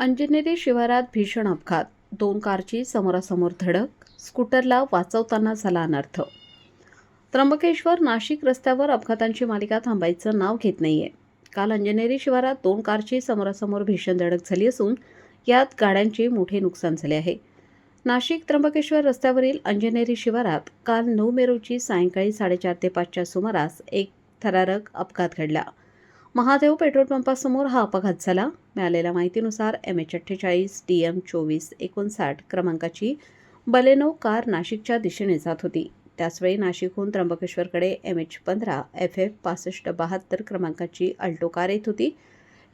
अंजनेरी शिवारात भीषण अपघात, 2 कारची समोरासमोर धडक, स्कूटरला वाचवताना झाला अनर्थ. त्र्यंबकेश्वर नाशिक रस्त्यावर अपघातांची मालिका थांबायचं नाव घेत नाहीये. काल अंजनेरी शिवारात 2 कारची समोरासमोर भीषण धडक झाली असून यात गाड्यांचे मोठे नुकसान झाले आहे. नाशिक त्र्यंबकेश्वर रस्त्यावरील अंजनेरी शिवारात काल 9 मे रोजी सायंकाळी 4:30 ते 5च्या सुमारास एक थरारक अपघात घडला. महादेव पेट्रोल पंपासमोर हा अपघात झाला. मिळालेल्या माहितीनुसार MH48 DM 2459 क्रमांकाची बलेनो कार नाशिकच्या दिशेने जात होती. त्याचवेळी नाशिकहून त्र्यंबकेश्वरकडे MH15 FF 6572 क्रमांकाची अल्टो कार येत होती.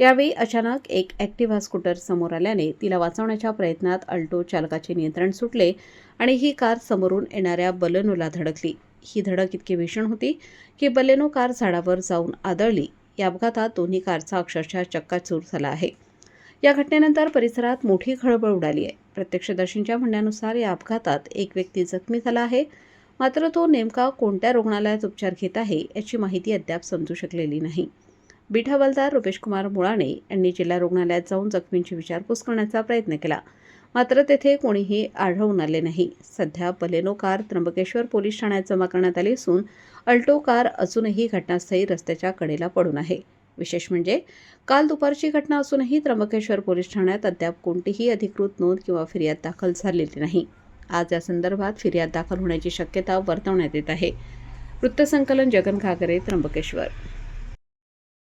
यावेळी अचानक एक ॲक्टिव्हा स्कूटर समोर आल्याने तिला वाचवण्याच्या प्रयत्नात अल्टो चालकाचे नियंत्रण सुटले आणि ही कार समोरून येणाऱ्या बलेनोला धडकली. ही धडक इतकी भीषण होती की बलेनो कार झाडावर जाऊन आदळली. या अपघातात दोन्ही कारचा अक्षरशः चक्काचूर झाला आहे. या घटनेनंतर परिसरात मोठी खळबळ उडाली आहे. प्रत्यक्षदर्शींच्या म्हणण्यानुसार या अपघातात एक व्यक्ती जखमी झाला आहे. मात्र तो नेमका कोणत्या रुग्णालयात उपचार घेत आहे याची माहिती अद्याप समजू शकलेली नाही. बीट हवालदार रुपेशकुमार मुळाणे यांनी जिल्हा रुग्णालयात जाऊन जखमींची विचारपूस करण्याचा प्रयत्न केला. मात्र तेथे कोणीही आढळून आले नाही. सध्या बलेनो कार त्र्यंबकेश्वर पोलीस ठाण्यात जमा करण्यात आली असून अल्टो कार अजूनही घटनास्थळी रस्त्याच्या कडेला पडून आहे. विशेष म्हणजे काल दुपारची घटना असूनही त्र्यंबकेश्वर पोलीस ठाण्यात अद्याप कोणतीही अधिकृत नोंद किंवा फिर्याद दाखल झालेली नाही. आज या संदर्भात फिर्याद दाखल होण्याची शक्यता वर्तवण्यात येत आहे. वृत्तसंकलन जगन घागरे, त्र्यंबकेश्वर.